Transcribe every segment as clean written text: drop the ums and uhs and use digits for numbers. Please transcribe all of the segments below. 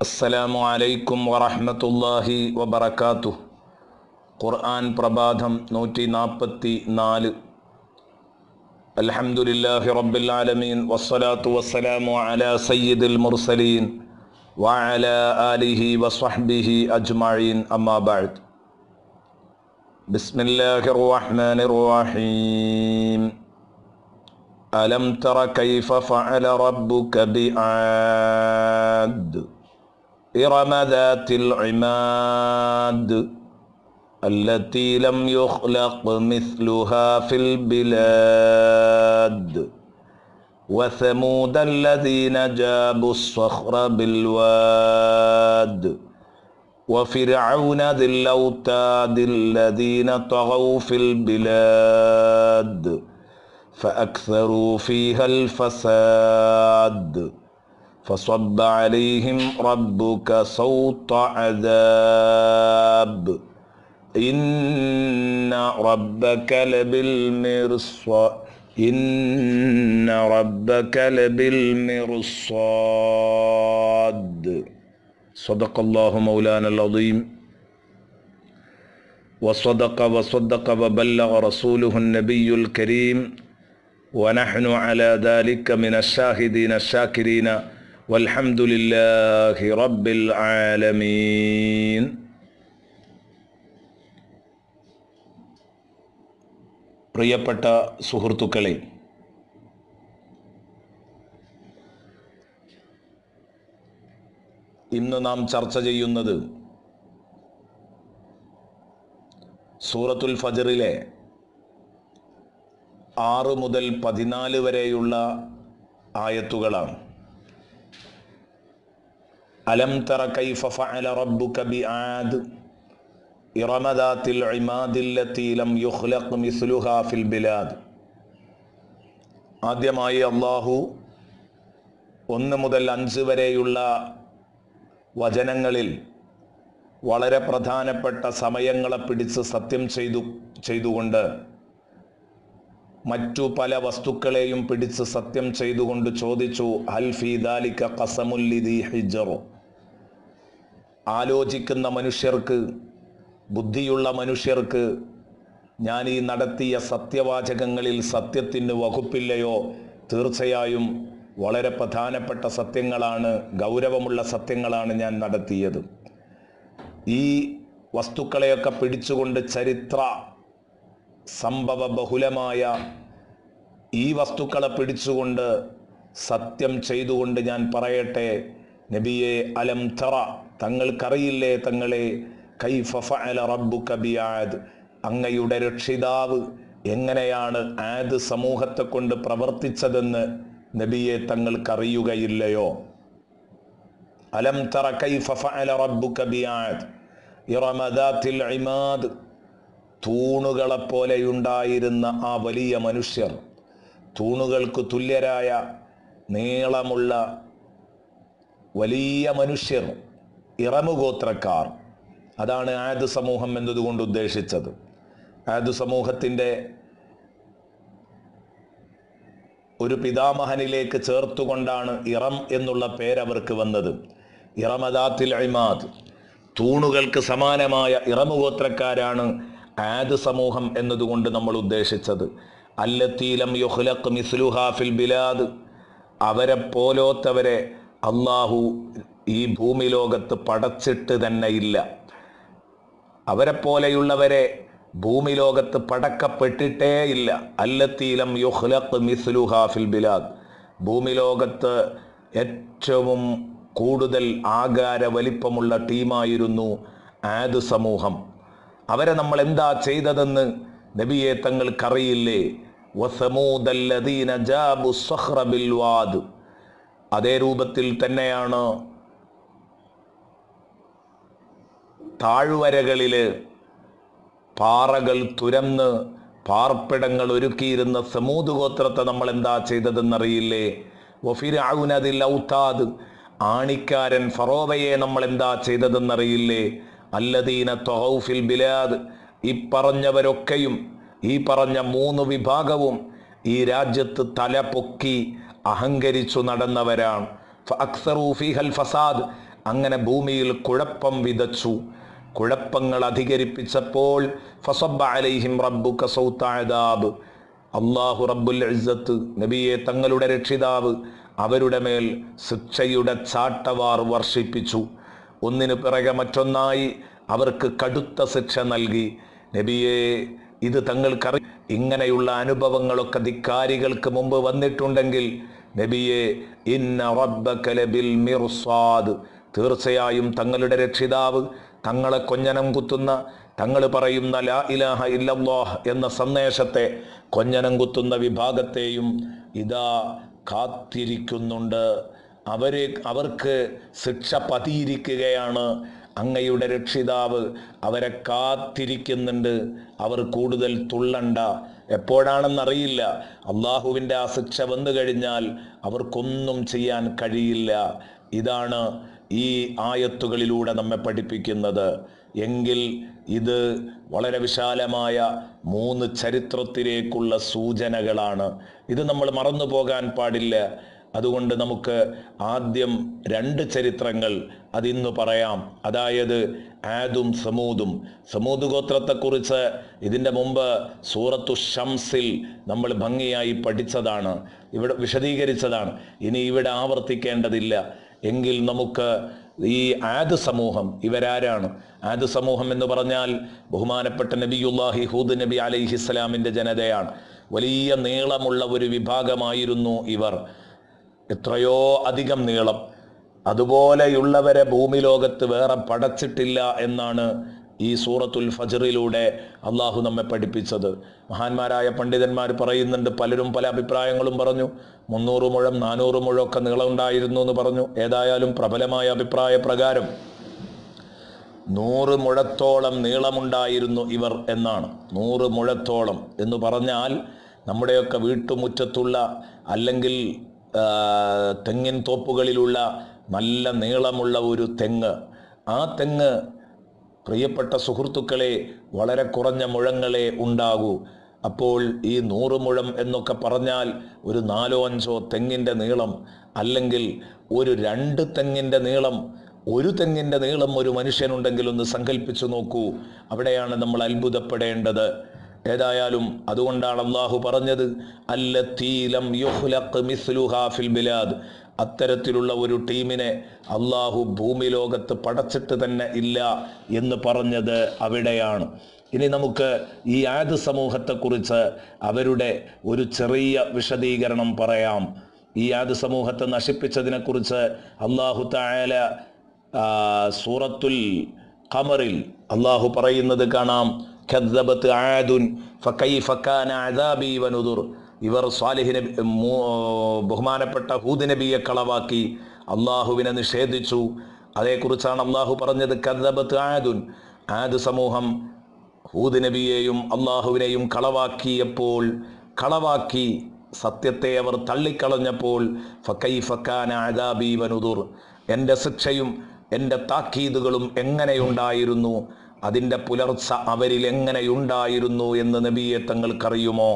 അസ്സലാമു അലൈക്കും വറഹ്മത്തുള്ളാഹി വബറകാതുഹു. ഖുർആൻ പ്രഭാതം 144. അൽഹംദുലില്ലാഹി റബ്ബിൽ ആലമീൻ വസ്സലാത്തു വസ്സലാമു അലാ സയ്യിദിൽ മുർസലീൻ വഅലാ ആലിഹി വസ്വഹ്ബിഹി അജ്മഈൻ. അമ്മാ ബഅദ്. ബിസ്മില്ലാഹിർ റഹ്മാനിർ റഹീം. അലം തറ കൈഫ ഫഅല റബ്ബുക ബിആദ് إرم ذات العماد التي لم يخلق مثلها في البلاد وثمود الذين جابوا الصخر بالواد وفرعون ذي الأوتاد الذين طغوا في البلاد فأكثروا فيها الفساد فصب عليهم ربك صوت عذاب إن ربك لبالمرصاد صدق الله مولانا العظيم وصدق وبلغ رسوله النبي الكريم ونحن على ذلك من الشاهدين الشاكرين والحمد لله رب العالمين. പ്രിയപ്പെട്ട സുഹൃത്തുക്കളെ, ഇന്ന് നാം ചർച്ച ചെയ്യുന്നത് സൂറത്തുൽ ഫജ്റിലെ 6 മുതൽ 14 വരെയുള്ള ആയത്തുകളാണ്. അലം തറ കൈഫ ഫഅല റബ്ബുക ബിആദ് ഇറമ ദാത്തിൽ ഇമാദിൽ ലത്തി ലം യുഖ്ലഖ് മിസ്ലുഹാ ഫിൽ ബിലാദ്. ആദ്യമായി അല്ലാഹു 1 മുതൽ 5 വരെയുള്ള വചനങ്ങളിൽ വളരെ പ്രധാനപ്പെട്ട സമയങ്ങളെ പിടിച്ച് സത്യം ചെയ്തുകൊണ്ട് മറ്റു പല വസ്തുക്കളെയും പിടിച്ച് സത്യം ചെയ്തുകൊണ്ട് ചോദിച്ചു, ഹൽ ഫീ ദാലിക ഖസമുൽ ലിദീ ഹിജ്ർ. ആലോചിക്കുന്ന മനുഷ്യർക്ക്, ബുദ്ധിയുള്ള മനുഷ്യർക്ക് ഞാൻ ഈ നടത്തിയ സത്യവാചകങ്ങളിൽ സത്യത്തിന് വകുപ്പില്ലയോ? തീർച്ചയായും വളരെ പ്രധാനപ്പെട്ട സത്യങ്ങളാണ്, ഗൗരവമുള്ള സത്യങ്ങളാണ് ഞാൻ നടത്തിയത്. ഈ വസ്തുക്കളെയൊക്കെ പിടിച്ചുകൊണ്ട് ചരിത്ര സംഭവ ബഹുലമായ ഈ വസ്തുക്കളെ പിടിച്ചുകൊണ്ട് സത്യം ചെയ്തുകൊണ്ട് ഞാൻ പറയട്ടെ, നബിയെ, അലം തറ, തങ്ങൾക്കറിയില്ലേ തങ്ങളെ, കൈഫ ഫഅല റബ്ബുക ബിആദ്, അങ്ങയുടെ രക്ഷിതാവ് എങ്ങനെയാണ് ആദ് സമൂഹത്തെ കൊണ്ട് പ്രവർത്തിച്ചതെന്ന് നബിയെ തങ്ങൾക്കറിയുകയില്ലയോ? അലം തറ കൈഫ ഫഅല റബ്ബുക ബിആദ് ഇറമ ദാത്തിൽ ഇമാദ്. തൂണുകളെപ്പോലെയുണ്ടായിരുന്ന ആ വലിയ മനുഷ്യർ, തൂണുകൾക്ക് തുല്യരായ നീളമുള്ള വലിയ മനുഷ്യർ, ഇറമുഗോത്രക്കാർ, അതാണ് ആദ് സമൂഹം എന്നതുകൊണ്ട് ഉദ്ദേശിച്ചത്. ആദ് സമൂഹത്തിൻ്റെ ഒരു പിതാമഹനിലേക്ക് ചേർത്തുകൊണ്ടാണ് ഇറം എന്നുള്ള പേരവർക്ക് വന്നത്. ഇറമദാത്തിൽ ഇമാദ്, തൂണുകൾക്ക് സമാനമായ ഇറമുഗോത്രക്കാരാണ് ആദ് സമൂഹം എന്നതുകൊണ്ട് നമ്മൾ ഉദ്ദേശിച്ചത്. അല്ലത്തീ ലം യുഖ്ലഖ് മിസ്ലുഹാ ഫിൽ ബിലാദ്, അവരെ പോലോത്തവരെ അള്ളാഹു ഈ ഭൂമി ലോകത്ത് പടച്ചിട്ട് തന്നെ ഇല്ല. അവരെ പോലെയുള്ളവരെ ഭൂമി ലോകത്ത് പടക്കപ്പെട്ടിട്ടേ ഇല്ല. അല്ലത്തീ ലം യുഖ്ലഖ് മിസ്ലുഹാ ഫിൽ ബിലാദ്, ഭൂമി ലോകത്ത് ഏറ്റവും കൂടുതൽ ആകാര വലിപ്പമുള്ള ടീമായിരുന്നു ആദ് സമൂഹം. അവരെ നമ്മൾ എന്താ ചെയ്തതെന്ന് നബിയെ തങ്ങൾക്കറിയില്ലേ? വസമൂദല്ലദീന ജാബു സ്വഖ്റ ബിൽവാദ്. അതേ രൂപത്തിൽ തന്നെയാണ് താഴ്വരകളിൽ പാറകൾ തുരന്ന് പാർപ്പിടങ്ങൾ ഒരുക്കിയിരുന്ന സമൂദ് ഗോത്രത്തെ നമ്മൾ എന്താ ചെയ്തതെന്നറിയില്ലേ? വഫിർഔന ദിൽ ഔതാദ്, ആണിക്കാരൻ ഫറോവയെ നമ്മൾ എന്താ ചെയ്തതെന്നറിയില്ലേ? അല്ലദീന തഗൗ ഫിൽ ബിലാദ്, ഈ പറഞ്ഞവരൊക്കെയും, ഈ പറഞ്ഞ 3 വിഭാഗവും ഈ രാജ്യത്ത് തല പൊക്കി അഹങ്കരിച്ചു നടന്നവരാണ്. ഫഅക്സറു ഫീഹൽ ഫസാദ്, അങ്ങനെ ഭൂമിയിൽ കുഴപ്പം വിതച്ചു. കുഴപ്പങ്ങൾ അധികരിപ്പിച്ചപ്പോൾ ഫസബ്ബ അലൈഹിം റബ്ബുക സൗത അദാബ്, അല്ലാഹു റബ്ബുൽ ഇസ്സത്ത് നബിയെ തങ്ങളുടെ രക്ഷിതാവ് അവരുടെ മേൽ ശിക്ഷയുടെ ചാട്ടവാർ വർഷിപ്പിച്ചു. ഒന്നിനു പിറകെ മറ്റൊന്നായി അവർക്ക് കടുത്ത ശിക്ഷ നൽകി. നബിയെ, ഇത് തങ്ങൾക്കറി ഇങ്ങനെയുള്ള അനുഭവങ്ങളൊക്കെ ധിക്കാരികൾക്ക് മുമ്പ് വന്നിട്ടുണ്ടെങ്കിൽ നബിയെ, ഇന്ന റബ്ബക ലബിൽ മിർസാദ്, തീർച്ചയായും തങ്ങളുടെ രക്ഷിതാവ് തങ്ങളെ കൊഞ്ഞനം കുത്തുന്ന, തങ്ങൾ പറയുന്ന ലാ ഇലാഹ ഇല്ലല്ലാഹ് എന്ന സന്ദേശത്തെ കൊഞ്ഞനം കുത്തുന്ന വിഭാഗത്തെയും ഇതാ കാത്തിരിക്കുന്നുണ്ട്. അവർക്ക് ശിക്ഷ പതിയിരിക്കുകയാണ്. അങ്ങയുടെ രക്ഷിതാവ് അവരെ കാത്തിരിക്കുന്നുണ്ട്. അവർ കൂടുതൽ തുള്ളണ്ട. എപ്പോഴാണെന്നറിയില്ല. അള്ളാഹുവിൻ്റെ ആ ശിക്ഷ വന്നു കഴിഞ്ഞാൽ അവർക്കൊന്നും ചെയ്യാൻ കഴിയില്ല. ഇതാണ് ഈ ആയത്തുകളിലൂടെ നമ്മെ പഠിപ്പിക്കുന്നത്. എങ്കിൽ ഇത് വളരെ വിശാലമായ 3 ചരിത്രത്തിലേക്കുള്ള സൂചനകളാണ്. ഇത് നമ്മൾ മറന്നു പോകാൻ പാടില്ല. അതുകൊണ്ട് നമുക്ക് ആദ്യം 2 ചരിത്രങ്ങൾ അതിന്ന് പറയാം. അതായത് ആദും സമൂദും. സമൂദ് ഗോത്രത്തെക്കുറിച്ച് ഇതിൻ്റെ മുമ്പ് സൂറത്തു ഷംസിൽ നമ്മൾ ഭംഗിയായി പഠിച്ചതാണ്, ഇവിടെ വിശദീകരിച്ചതാണ്. ഇനി ഇവിടെ ആവർത്തിക്കേണ്ടതില്ല. എങ്കിൽ നമുക്ക് ഈ ആദ് സമൂഹം ഇവരാരാണ്? ആദ് സമൂഹം എന്ന് പറഞ്ഞാൽ ബഹുമാനപ്പെട്ട നബിയുല്ലാഹി ഹൂദ് നബി അലൈഹിസ്സലാമിൻ്റെ ജനതയാണ്. വലിയ നീളമുള്ള ഒരു വിഭാഗമായിരുന്നു ഇവർ. എത്രയോ അധികം നീളം. അതുപോലെയുള്ളവരെ ഭൂമി ലോകത്ത് വേറെ പടച്ചിട്ടില്ല എന്നാണ് ഈ സൂറത്തുൽ ഫജ്റിലൂടെ അള്ളാഹു നമ്മെ പഠിപ്പിച്ചത്. മഹാന്മാരായ പണ്ഡിതന്മാർ പറയുന്നുണ്ട്, പലരും പല അഭിപ്രായങ്ങളും പറഞ്ഞു. 300 മുഴം 400 മുഴമൊക്കെ നീളം ഉണ്ടായിരുന്നു എന്ന് പറഞ്ഞു. ഏതായാലും പ്രബലമായ അഭിപ്രായ പ്രകാരം 100 മുഴത്തോളം നീളമുണ്ടായിരുന്നു ഇവർ എന്നാണ്. 100 മുഴത്തോളം എന്ന് പറഞ്ഞാൽ നമ്മുടെയൊക്കെ വീട്ടുമുറ്റത്തുള്ള അല്ലെങ്കിൽ തെങ്ങിൻ തോപ്പുകളിലുള്ള നല്ല നീളമുള്ള ഒരു തെങ്ങ്. ആ തെങ്ങ് പ്രിയപ്പെട്ട സുഹൃത്തുക്കളെ വളരെ കുറഞ്ഞ മുഴങ്ങളെ ഉണ്ടാകൂ. അപ്പോൾ ഈ 100 മുഴം എന്നൊക്കെ പറഞ്ഞാൽ ഒരു 4-5 തെങ്ങിൻ്റെ നീളം, അല്ലെങ്കിൽ ഒരു 2 തെങ്ങിൻ്റെ നീളം. ഒരു തെങ്ങിൻ്റെ നീളം ഒരു മനുഷ്യനുണ്ടെങ്കിൽ ഒന്ന് സങ്കല്പിച്ചു നോക്കൂ. അവിടെയാണ് നമ്മൾ അത്ഭുതപ്പെടേണ്ടത്. ഏതായാലും അതുകൊണ്ടാണ് അള്ളാഹു പറഞ്ഞത് അല്ലത്തീ ലം യുഖ്ലഖ് മിസ്ലുഹാ ഫിൽ ബിലാദ്. അത്തരത്തിലുള്ള ഒരു ടീമിനെ അള്ളാഹു ഭൂമി ലോകത്ത് പടച്ചിട്ട് തന്നെ ഇല്ല എന്ന് പറഞ്ഞത് അവിടെയാണ്. ഇനി നമുക്ക് ഈ ആദ് സമൂഹത്തെക്കുറിച്ച് അവരുടെ ഒരു ചെറിയ വിശദീകരണം പറയാം. ഈ ആദ് സമൂഹത്തെ നശിപ്പിച്ചതിനെക്കുറിച്ച് അള്ളാഹു തആല സൂറത്തുൽ ഖമറിൽ അള്ളാഹു പറയുന്നത് കാണാം, കദ്ദബത് ആദുൻ ഫകൈഫ കാന അദാബി വനുദുർ. ഇവർ സ്വാലിഹ് നബി ബഹുമാനപ്പെട്ട ഹൂദ് നബിയെ കളവാക്കി, അള്ളാഹുവിനെ നിഷേധിച്ചു. അതേക്കുറിച്ചാണ് അള്ളാഹു പറഞ്ഞത് കദ്ദബത് ആദുൻ. ആദ് സമൂഹം ഹൂദ് നബിയെയും അള്ളാഹുവിനെയും കളവാക്കി സത്യത്തെ അവർ തള്ളിക്കളഞ്ഞപ്പോൾ ഫകൈഫ കാന അദാബി വനുദുർ, എൻ്റെ ശിക്ഷയും എൻ്റെ താക്കീതുകളും എങ്ങനെയുണ്ടായിരുന്നു, അതിൻ്റെ പുലർച്ച അവരിൽ എങ്ങനെയുണ്ടായിരുന്നു എന്ന് നബിയെ തങ്ങൾക്കറിയുമോ?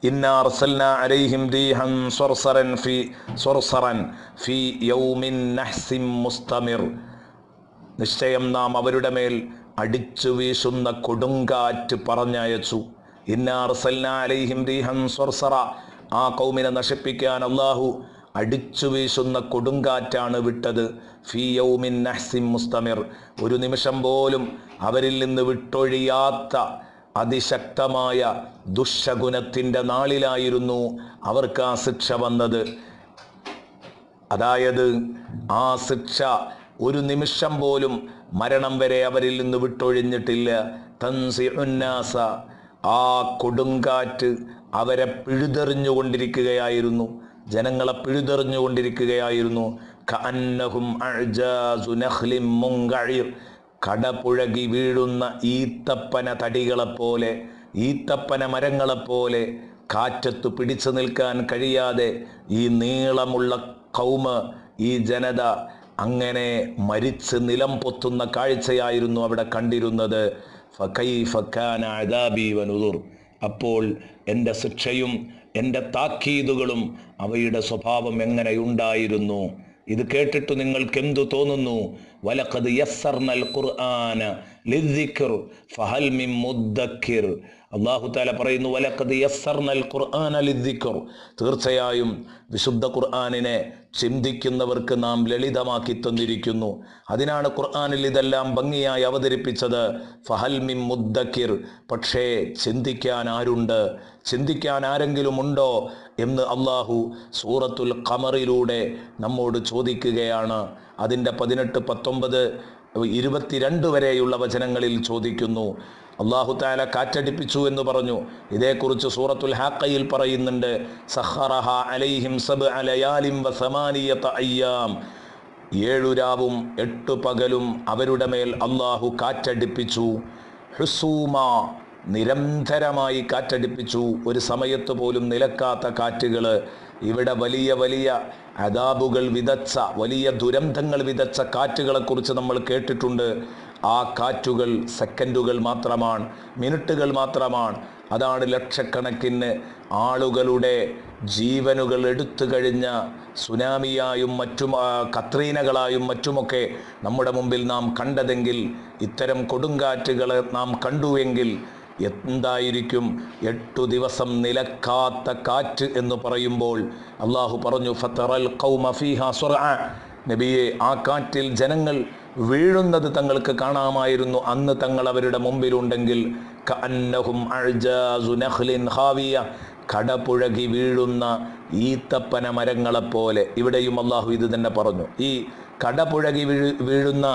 ഇന്നാ അർസൽനാ അലൈഹിം റീഹൻ സർസറൻ ഫീ യൗമിൻ നഹ്സിൻ മുസ്തമിർ. നിശ്ചയം നാം അവരുടെ മേൽ അടിച്ചു വീശുന്ന കൊടുങ്കാറ്റ് പറഞ്ഞയച്ചു. ഇന്നാ അർസൽനാ അലൈഹിം റീഹൻ സർസറ. ആ കൗമിനെ നശിപ്പിക്കാൻ അല്ലാഹു അടിച്ചു വീശുന്ന കൊടുങ്കാറ്റാണ് വിട്ടത്. ഫീ യൗമിൻ നഹ്സിൻ മുസ്തമിർ. ഒരു നിമിഷം പോലും അവരിൽ നിന്ന് വിട്ടൊഴിയാത്ത അതിശക്തമായ ദുശകുനത്തിൻ്റെ നാളിലായിരുന്നു അവർക്ക് ആ ശിക്ഷ വന്നത്. അതായത് ആ ശിക്ഷ ഒരു നിമിഷം പോലും മരണം വരെ അവരിൽ നിന്ന് വിട്ടൊഴിഞ്ഞിട്ടില്ല. തൻസിഉന്നാസ. ആ കൊടുങ്കാറ്റ് അവരെ പിഴുതെറിഞ്ഞുകൊണ്ടിരിക്കുകയായിരുന്നു, ജനങ്ങളെ പിഴുതെറിഞ്ഞുകൊണ്ടിരിക്കുകയായിരുന്നു. കഅന്നഹും അഅ്ജാസു നഖ്ലിൻ മുൻഖഇർ. കടപുഴകി വീഴുന്ന ഈത്തപ്പന തടികളെപ്പോലെ, ഈത്തപ്പന മരങ്ങളെപ്പോലെ കാറ്റത്ത് പിടിച്ചു നിൽക്കാൻ കഴിയാതെ ഈ നീളമുള്ള കൗമ്, ഈ ജനത അങ്ങനെ മരിച്ച് നിലം പൊത്തുന്ന കാഴ്ചയായിരുന്നു അവിടെ കണ്ടിരുന്നത്. ഫകൈഫ കാന അദാബി വനുദുർ. അപ്പോൾ എൻ്റെ ശിക്ഷയും എൻ്റെ താക്കീതുകളും അവയുടെ സ്വഭാവം എങ്ങനെയുണ്ടായിരുന്നു ഇത് കേട്ടിട്ട് നിങ്ങൾക്ക് എന്തു തോന്നുന്നു? വലഖദ് യസ്സർനൽ ഖുർആന ലിദ്ദിക്ർ ഫഹൽ മിൻ മുദ്ദക്കിർ. അല്ലാഹു തആല പറയുന്നു, വലഖദ് യസ്സർനൽ ഖുർആന ലിദ്ദിക്ർ, തീർച്ചയായും വിശുദ്ധ ഖുർആനിനെ ചിന്തിക്കുന്നവർക്ക് നാം ലളിതമാക്കി തന്നിരിക്കുന്നു. അതിനാണ് ഖുർആനിൽ ഇതെല്ലാം ഭംഗിയായി അവതരിപ്പിച്ചത്. ഫഹൽ മിൻ മുദ്ദക്കിർ, പക്ഷേ ചിന്തിക്കാൻ ആരുണ്ട്? ചിന്തിക്കാൻ ആരെങ്കിലും ഉണ്ടോ എന്ന് അള്ളാഹു സൂറത്തുൽ ഖമറിലൂടെ നമ്മോട് ചോദിക്കുകയാണ്. അതിൻ്റെ 18, 19, 22 വരെയുള്ള വചനങ്ങളിൽ ചോദിക്കുന്നു. അല്ലാഹു തആല കാറ്റടിപ്പിച്ചു എന്ന് പറഞ്ഞു. ഇതേക്കുറിച്ച് സൂറത്തുൽ ഹാഖയിൽ പറയുന്നുണ്ട്, സഖറഹ അലൈഹിം സബ്അ ലയാലിൻ വസമാനിയത അയ്യാം, 7 രാവും 8 പകലും അവരുടെ മേൽ അല്ലാഹു കാറ്റടിപ്പിച്ചു. ഹുസൂമ, നിരന്തരമായി കാറ്റടിപ്പിച്ചു, ഒരു സമയത്ത് പോലും നിലക്കാത്ത കാറ്റുകൾ. ഇവിടെ വലിയ വലിയ അദാബുകൾ വിതച്ച, വലിയ ദുരന്തങ്ങൾ വിതച്ച കാറ്റുകളെക്കുറിച്ച് നമ്മൾ കേട്ടിട്ടുണ്ട്. ആ കാറ്റുകൾ സെക്കൻഡുകൾ മാത്രമാണ്, മിനിറ്റുകൾ മാത്രമാണ്. അതാണ് ലക്ഷക്കണക്കിന് ആളുകളുടെ ജീവനുകൾ എടുത്തു കഴിഞ്ഞ സുനാമിയായും മറ്റും കത്രീനകളായും മറ്റുമൊക്കെ നമ്മുടെ മുമ്പിൽ നാം കണ്ടതെങ്കിൽ, ഇത്തരം കൊടുങ്കാറ്റുകളെ നാം കണ്ടുവെങ്കിൽ എന്തായിരിക്കും 8 ദിവസം നിലക്കാത്ത കാറ്റ് എന്ന് പറയുമ്പോൾ? അള്ളാഹു പറഞ്ഞു, ഫതറൽ ഖൗമ ഫീഹാ സുർഅ, നബിയെ, ആ കാറ്റിൽ ജനങ്ങൾ വീഴുന്നത് തങ്ങൾക്ക് കാണാമായിരുന്നു. അന്ന് തങ്ങൾ അവരുടെ മുമ്പിലുണ്ടെങ്കിൽ കഅന്നഹും അഅ്ജാസു നഖ്ലിൻ ഖാവിയ, കടപുഴകി വീഴുന്ന ഈത്തപ്പന മരങ്ങളെപ്പോലെ. ഇവിടെയും അള്ളാഹു ഇത് തന്നെ പറഞ്ഞു. ഈ കടപുഴകി വീഴുന്ന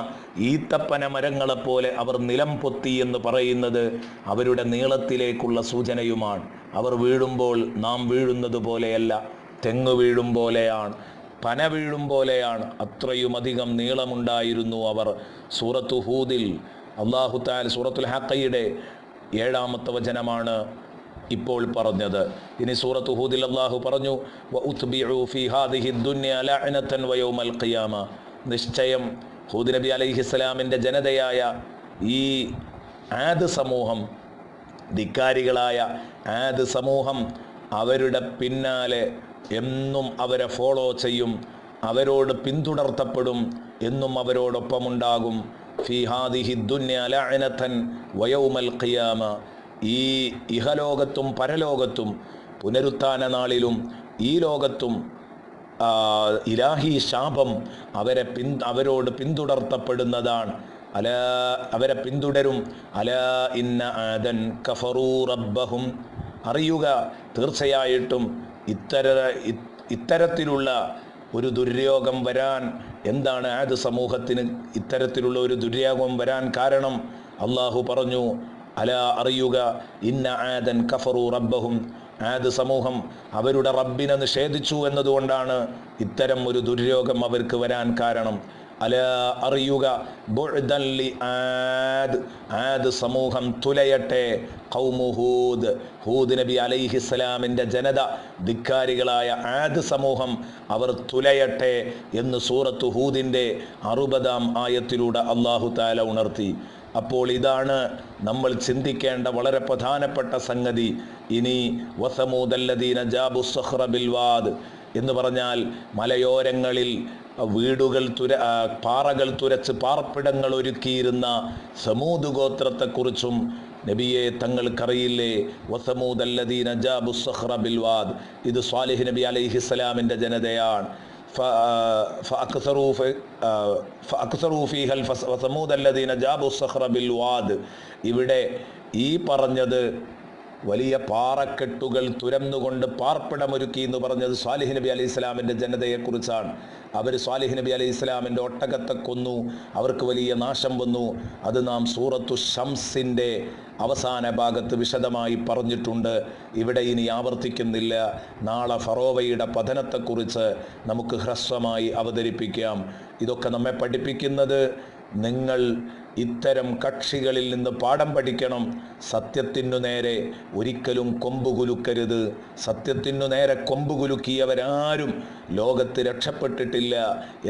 ഈത്തപ്പന മരങ്ങളെപ്പോലെ അവർ നിലം പൊത്തി എന്ന് പറയുന്നത് അവരുടെ നീളത്തിലേക്കുള്ള സൂചനയുമാണ്. അവർ വീഴുമ്പോൾ നാം വീഴുന്നത് പോലെയല്ല, തെങ്ങ് വീഴും പോലെയാണ്, പന വീഴും പോലെയാണ്. അത്രയുമധികം നീളമുണ്ടായിരുന്നു അവർ. സൂറത്തു ഹൂദിൽ അല്ലാഹു തആല സൂറത്തുൽ ഹഖയുടെ 7-ാമത്തെ വചനമാണ് ഇപ്പോൾ പറഞ്ഞത്. ഇനി സൂറത്തു ഹൂദിൽ അല്ലാഹു പറഞ്ഞു, വഉത്ബിഉ ഫീ ഹാദിഹി ദുനിയ ലഅനതൻ വയൗമൽ ഖിയാമ, നിശ്ചയം ഹൂദ് നബി അലൈഹിസ്സലാമിൻ്റെ ജനതയായ ഈ ആദ് സമൂഹം, ധിക്കാരികളായ ആദ് സമൂഹം അവരുടെ പിന്നാലെ എന്നും അവരെ ഫോളോ ചെയ്യും, അവരോട് പിന്തുടർത്തപ്പെടും, എന്നും അവരോടൊപ്പമുണ്ടാകും. ഫീ ഹാദിഹി ദുനിയ ലഅനതൻ വയൗമൽ ഖിയാമ, ഈ ഇഹലോകത്തും പരലോകത്തും പുനരുത്ഥാന നാളിലും ഈ ലോകത്തും ഇലാഹി ശാപം അവരോട് പിന്തുടർത്തപ്പെടുന്നതാണ്. അവരെ പിന്തുടരും. അലാ ഇന്ന ആദൻ കഫറൂ റബ്ബഹും, അറിയുക, തീർച്ചയായിട്ടും ഇത്തരത്തിലുള്ള ഒരു ദുര്യോഗം വരാൻ, എന്താണ് ആദ് സമൂഹത്തിന് ഇത്തരത്തിലുള്ള ഒരു ദുര്യോഗം വരാൻ കാരണം? അള്ളാഹു പറഞ്ഞു, അലാ, അറിയുക, ഇന്ന ആദൻ കഫറൂ റബ്ബഹും, ആദ് സമൂഹം അവരുടെ റബ്ബിനെ നിഷേധിച്ചു എന്നതുകൊണ്ടാണ് ഇത്തരം ഒരു ദുര്യോഗം അവർക്ക് വരാൻ കാരണം. അലാ, അറിയുക, ബുഅ്ദൻ ലി ആദ്, ആദ് സമൂഹം തുലയട്ടെ. ഖൗമു ഹൂദ്, ഹൂദ് നബി അലൈഹിസ്സലാമിൻ്റെ ജനത, ധിക്കാരികളായ ആദ് സമൂഹം അവർ തുലയട്ടെ എന്ന് സൂറത്ത് ഹൂദിൻ്റെ 60-ാം ആയത്തിലൂടെ അല്ലാഹു തആല ഉണർത്തി. അപ്പോൾ ഇതാണ് നമ്മൾ ചിന്തിക്കേണ്ട വളരെ പ്രധാനപ്പെട്ട സംഗതി. ഇനി വസമൂദല്ലദീന ജാബു സഖ്റ ബിൽ വാദ് എന്ന് പറഞ്ഞാൽ മലയോരങ്ങളിൽ പാറകൾ തുരച്ച് പാർപ്പിടങ്ങൾ ഒരുക്കിയിരുന്ന സമൂദ് ഗോത്രത്തെക്കുറിച്ചും നബിയെ തങ്ങൾക്കറിയില്ലേ? വസമൂദല്ലദീന ജാബു സഖ്റ ബിൽ വാദ്, ഇത് സ്വാലിഹ് നബി അലൈഹിസ്സലാമിൻ്റെ ജനതയാണ്. ഇവിടെ ഈ പറഞ്ഞത് വലിയ പാറക്കെട്ടുകൾ തുരന്നുകൊണ്ട് പാർപ്പിടമൊരുക്കി എന്ന് പറഞ്ഞത് സ്വാലിഹ് നബി അലൈഹി ഇസ്ലാമിൻ്റെ ജനതയെക്കുറിച്ചാണ്. അവർ സ്വാലിഹ് നബി അലൈഹി ഇസ്ലാമിൻ്റെ ഒട്ടകത്തെ കൊന്നു, അവർക്ക് വലിയ നാശം വന്നു. അത് നാം സൂറത്തു ഷംസിൻ്റെ അവസാന ഭാഗത്ത് വിശദമായി പറഞ്ഞിട്ടുണ്ട്. ഇവിടെ ഇനി ആവർത്തിക്കുന്നില്ല. നാളെ ഫറോവയുടെ പതനത്തെക്കുറിച്ച് നമുക്ക് ഹ്രസ്വമായി അവതരിപ്പിക്കാം. ഇതൊക്കെ നമ്മെ പഠിപ്പിക്കുന്നത്, നിങ്ങൾ ഇത്തരം കക്ഷികളിൽ നിന്ന് പാഠം പഠിക്കണം. സത്യത്തിനു നേരെ ഒരിക്കലും കൊമ്പുകുലുക്കരുത്. സത്യത്തിനു നേരെ കൊമ്പുകുലുക്കിയവരാരും ലോകത്ത് രക്ഷപ്പെട്ടിട്ടില്ല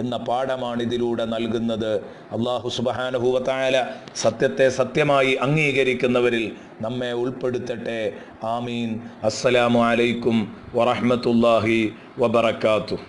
എന്ന പാഠമാണ് ഇതിലൂടെ നൽകുന്നത്. അല്ലാഹു സുബ്ഹാനഹു വ തആല സത്യത്തെ സത്യമായി അംഗീകരിക്കുന്നവരിൽ നമ്മെ ഉൾപ്പെടുത്തട്ടെ. ആമീൻ. അസ്സലാമു അലൈക്കും വറഹ്മത്തുള്ളാഹി വബറകാതുഹു.